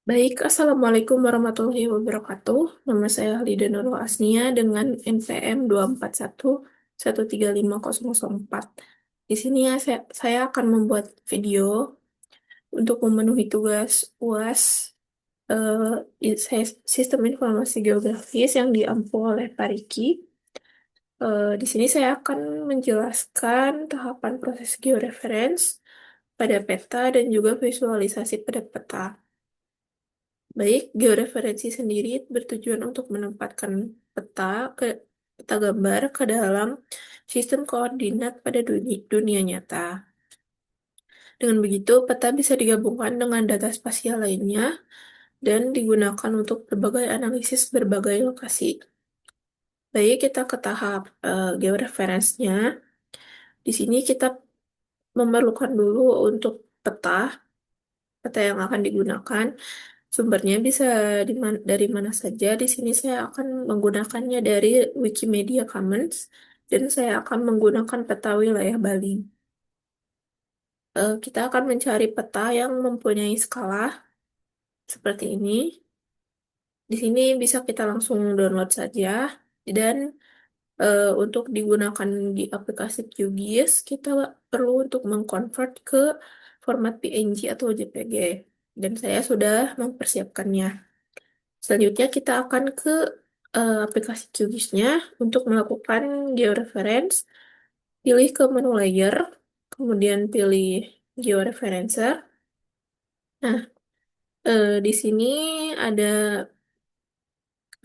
Baik, Assalamualaikum warahmatullahi wabarakatuh. Nama saya Halida Nurul Asnia dengan NPM 241135004. Di sini ya, saya akan membuat video untuk memenuhi tugas UAS Sistem Informasi Geografis yang diampu oleh Pak Riki. Di sini saya akan menjelaskan tahapan proses georeference pada peta dan juga visualisasi pada peta. Baik, georeferensi sendiri bertujuan untuk menempatkan peta ke peta gambar ke dalam sistem koordinat pada dunia nyata. Dengan begitu, peta bisa digabungkan dengan data spasial lainnya dan digunakan untuk berbagai analisis berbagai lokasi. Baik, kita ke tahap georeferensinya. Di sini kita memerlukan dulu untuk peta, peta yang akan digunakan. Sumbernya bisa dari mana saja. Di sini saya akan menggunakannya dari Wikimedia Commons dan saya akan menggunakan peta wilayah Bali. Kita akan mencari peta yang mempunyai skala seperti ini. Di sini bisa kita langsung download saja dan untuk digunakan di aplikasi QGIS kita perlu untuk mengkonvert ke format PNG atau JPG dan saya sudah mempersiapkannya. Selanjutnya kita akan ke aplikasi QGIS-nya untuk melakukan georeference. Pilih ke menu layer, kemudian pilih georeferencer. Nah, di sini ada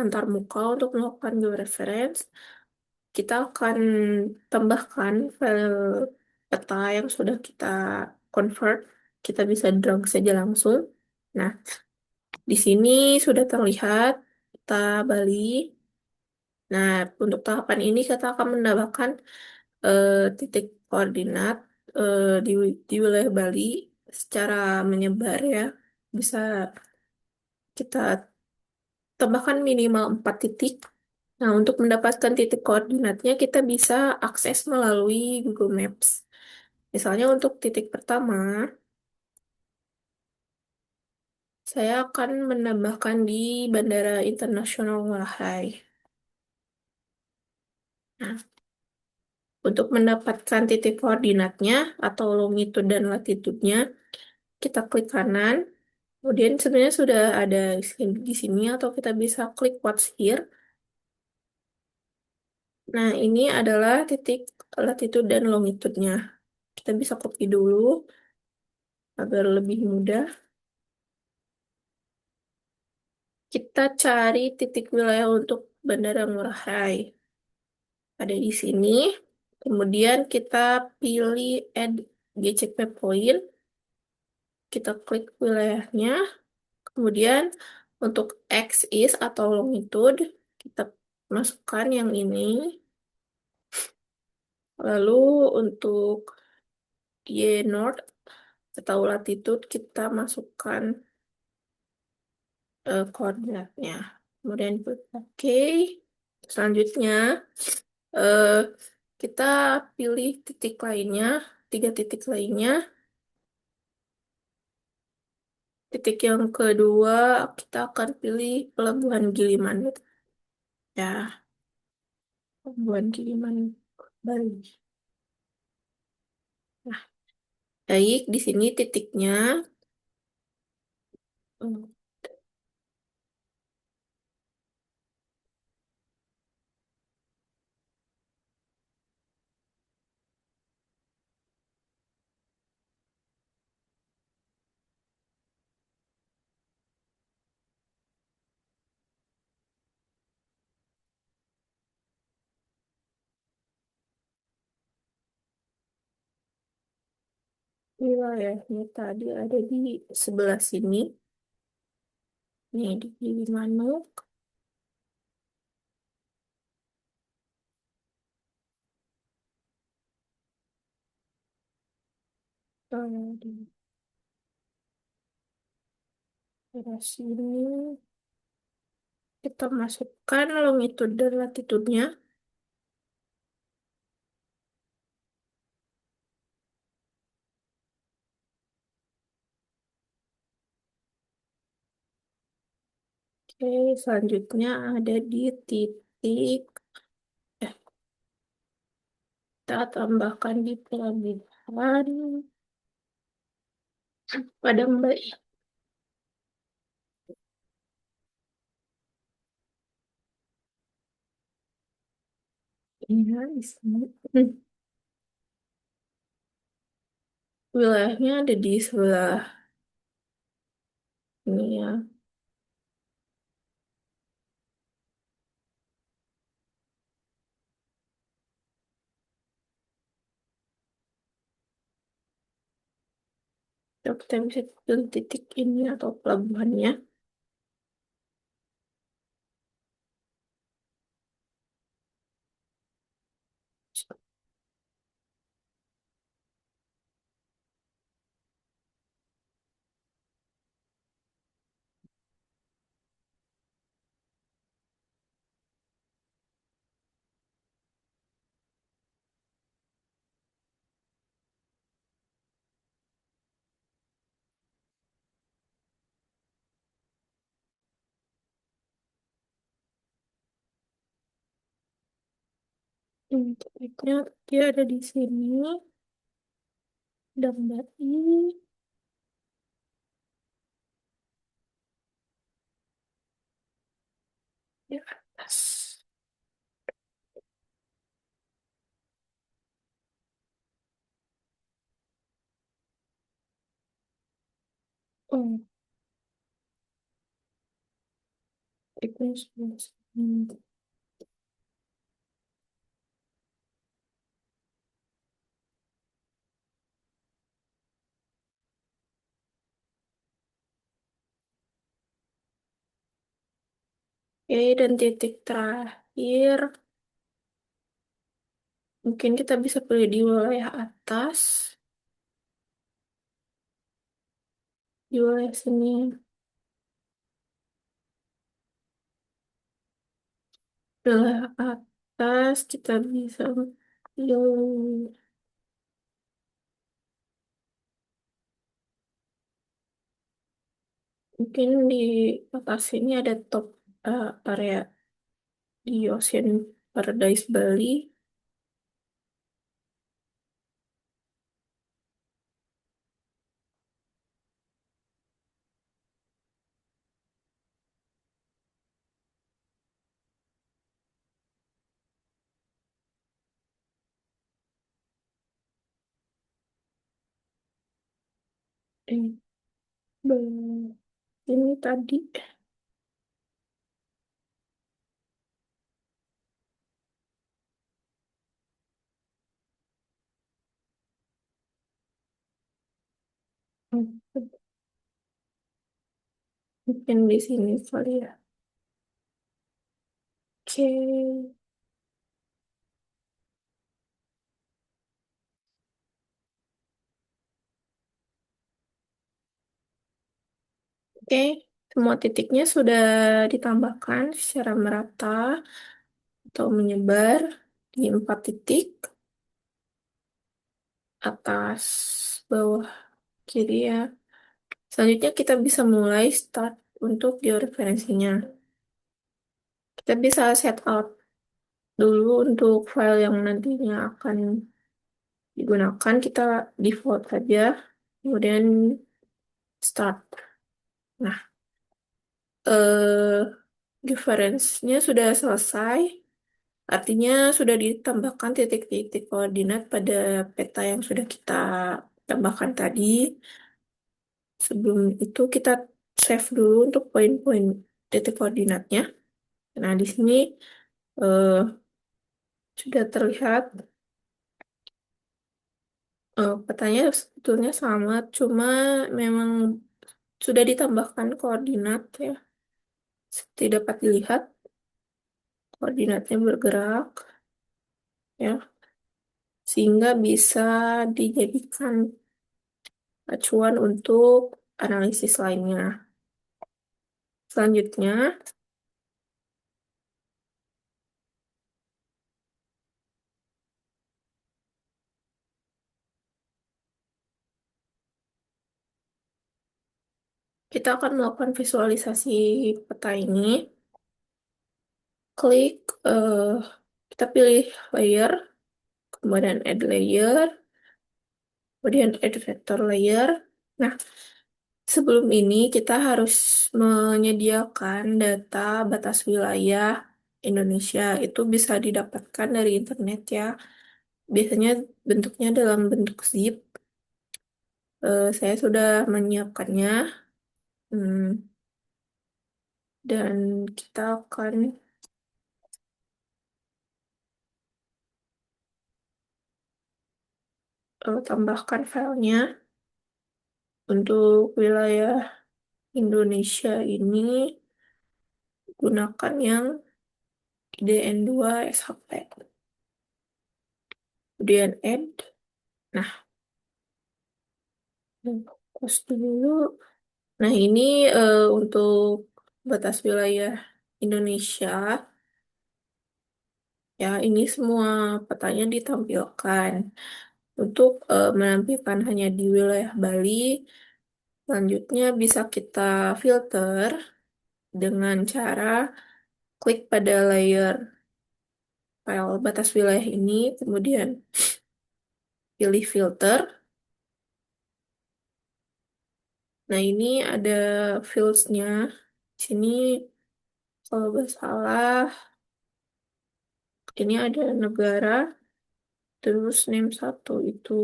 antarmuka untuk melakukan georeference. Kita akan tambahkan file peta yang sudah kita convert. Kita bisa drag saja langsung. Nah, di sini sudah terlihat peta Bali. Nah, untuk tahapan ini kita akan menambahkan eh, titik koordinat di wilayah Bali secara menyebar ya. Bisa kita tambahkan minimal 4 titik. Nah, untuk mendapatkan titik koordinatnya kita bisa akses melalui Google Maps. Misalnya untuk titik pertama, saya akan menambahkan di Bandara Internasional Ngurah Rai. Nah, untuk mendapatkan titik koordinatnya atau longitude dan latitude-nya, kita klik kanan. Kemudian sebenarnya sudah ada di sini atau kita bisa klik What's Here. Nah, ini adalah titik latitude dan longitude-nya. Kita bisa copy dulu agar lebih mudah. Kita cari titik wilayah untuk Bandara Ngurah Rai. Ada di sini. Kemudian kita pilih Add GCP Point. Kita klik wilayahnya. Kemudian untuk X-is atau longitude, kita masukkan yang ini. Lalu untuk Y North atau latitude, kita masukkan koordinatnya. Kemudian klik OK. Selanjutnya, eh, kita pilih titik lainnya, 3 titik lainnya. Titik yang kedua, kita akan pilih Pelabuhan Gilimanuk. Ya, Pelabuhan Gilimanuk, Bali. Nah, baik, di sini titiknya. Hmm, Wilayahnya tadi ada di sebelah sini. Nih, di Gilimanuk. Di daerah sini. Kita masukkan longitude dan latitude-nya. Oke, selanjutnya ada di titik, eh, kita tambahkan di pelabuhan pada Mbak. Iya, di sini. Wilayahnya ada di sebelah ini ya. Coba kita bisa pilih titik ini atau pelabuhannya. Titiknya dia ada di sini. Dan berarti di atas. Oh, titiknya sebelah sini. Oke, dan titik terakhir, mungkin kita bisa pilih di wilayah atas, di wilayah sini. Wilayah atas kita bisa pilih, mungkin di atas ini ada top area di Ocean Paradise Bali. Eh, ini tadi. Hmm, mungkin di sini kali ya. Oke. Oke, semua titiknya sudah ditambahkan secara merata atau menyebar di 4 titik, atas, bawah, kiri ya. Selanjutnya kita bisa mulai start untuk georeferensinya. Kita bisa set out dulu untuk file yang nantinya akan digunakan, kita default saja, kemudian start. Nah, reference-nya sudah selesai, artinya sudah ditambahkan titik-titik koordinat pada peta yang sudah kita tambahkan tadi. Sebelum itu kita save dulu untuk poin-poin titik koordinatnya. Nah, di sini eh, sudah terlihat petanya sebetulnya sama, cuma memang sudah ditambahkan koordinat ya. Seperti dapat dilihat, koordinatnya bergerak ya, sehingga bisa dijadikan acuan untuk analisis lainnya. Selanjutnya, kita akan melakukan visualisasi peta ini. Klik, eh, kita pilih layer, kemudian add layer, kemudian add vector layer. Nah, sebelum ini kita harus menyediakan data batas wilayah Indonesia. Itu bisa didapatkan dari internet ya. Biasanya bentuknya dalam bentuk zip. Saya sudah menyiapkannya. Hmm, dan kita akan tambahkan filenya. Untuk wilayah Indonesia ini gunakan yang IDN2 SHP. Kemudian add. Nah, close dulu. Nah, ini untuk batas wilayah Indonesia. Ya, ini semua petanya ditampilkan. Untuk menampilkan hanya di wilayah Bali, selanjutnya bisa kita filter dengan cara klik pada layer file batas wilayah ini, kemudian pilih filter. Nah, ini ada fields-nya. Di sini kalau nggak salah, ini ada negara, terus name satu itu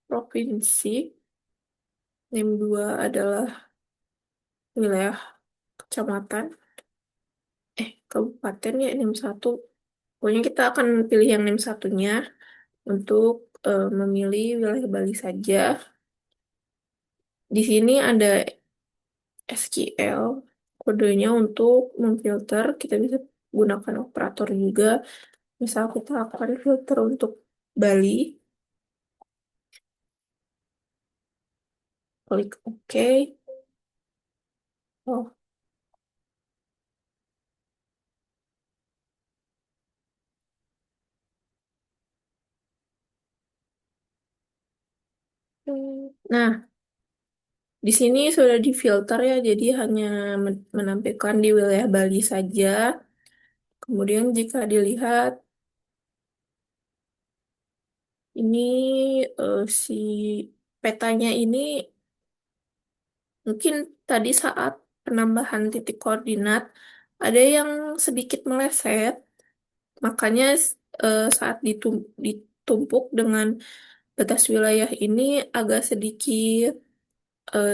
provinsi, name dua adalah wilayah kecamatan, kabupaten ya name satu. Pokoknya kita akan pilih yang name satunya untuk memilih wilayah Bali saja. Di sini ada SQL, kodenya untuk memfilter. Kita bisa gunakan operator juga. Misal kita akan filter untuk Bali, klik OK. Oh, nah, di sini sudah difilter ya, jadi hanya menampilkan di wilayah Bali saja. Kemudian jika dilihat, ini si petanya ini mungkin tadi saat penambahan titik koordinat ada yang sedikit meleset, makanya saat ditumpuk dengan batas wilayah ini agak sedikit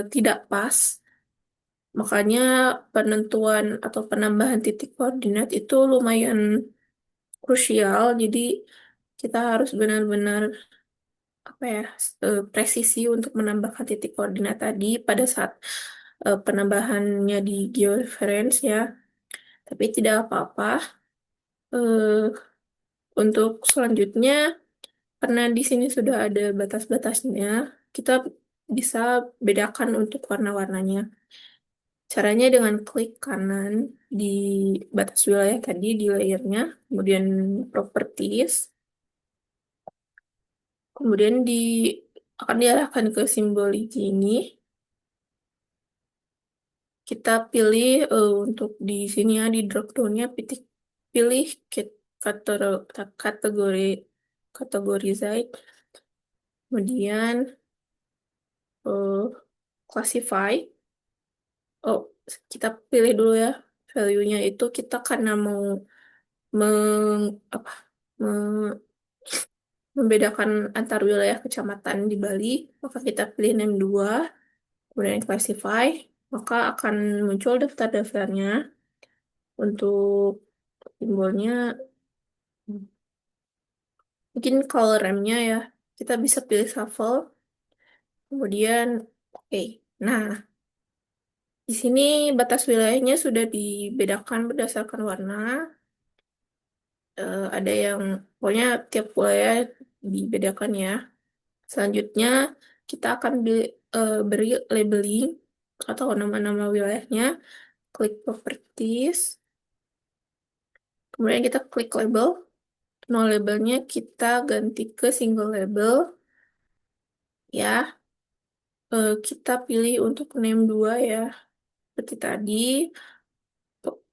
tidak pas. Makanya penentuan atau penambahan titik koordinat itu lumayan krusial. Jadi kita harus benar-benar apa ya presisi untuk menambahkan titik koordinat tadi pada saat penambahannya di georeference ya. Tapi tidak apa-apa. Eh, untuk selanjutnya, karena di sini sudah ada batas-batasnya, kita bisa bedakan untuk warna-warnanya. Caranya dengan klik kanan di batas wilayah tadi di layernya, kemudian properties, kemudian akan diarahkan ke simbol ini. Kita pilih untuk di sini ya di drop downnya pilih kategori kategori categorize, kemudian eh, classify. Oh, kita pilih dulu ya value-nya itu kita karena mau meng, apa, membedakan antar wilayah kecamatan di Bali, maka kita pilih name 2, kemudian classify, maka akan muncul daftar-daftarnya untuk simbolnya, mungkin color remnya ya, kita bisa pilih shuffle, kemudian oke. Nah, di sini batas wilayahnya sudah dibedakan berdasarkan warna. Ada yang pokoknya tiap wilayah dibedakan ya. Selanjutnya kita akan beri labeling atau nama-nama wilayahnya. Klik properties. Kemudian kita klik label. No labelnya kita ganti ke single label. Ya. Kita pilih untuk name 2 ya, seperti tadi.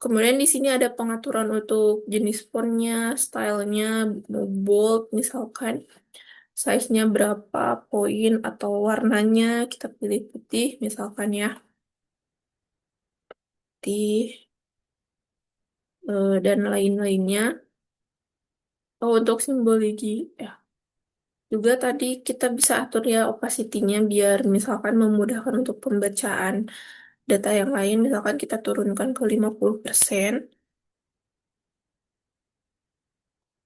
Kemudian di sini ada pengaturan untuk jenis fontnya, stylenya, mau bold misalkan, size-nya berapa, poin atau warnanya, kita pilih putih misalkan ya, putih, dan lain-lainnya. Oh, untuk simbologi, ya. Juga tadi kita bisa atur ya opacity-nya biar misalkan memudahkan untuk pembacaan data yang lain, misalkan kita turunkan ke 50%.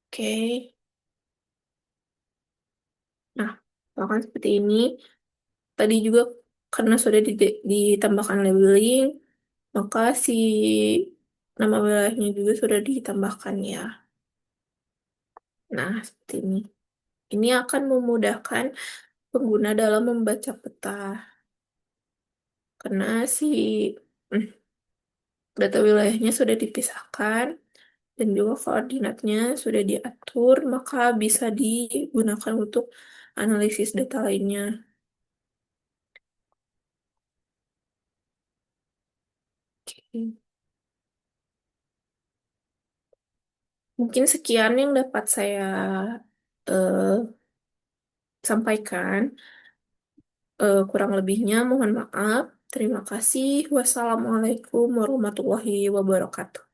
Oke. Nah, misalkan seperti ini. Tadi juga karena sudah ditambahkan labeling, maka si nama wilayahnya juga sudah ditambahkan ya. Nah, seperti ini. Ini akan memudahkan pengguna dalam membaca peta. Karena si mm, data wilayahnya sudah dipisahkan dan juga koordinatnya sudah diatur, maka bisa digunakan untuk analisis data lainnya. Oke. Mungkin sekian yang dapat saya eh, sampaikan. Kurang lebihnya mohon maaf. Terima kasih. Wassalamualaikum warahmatullahi wabarakatuh.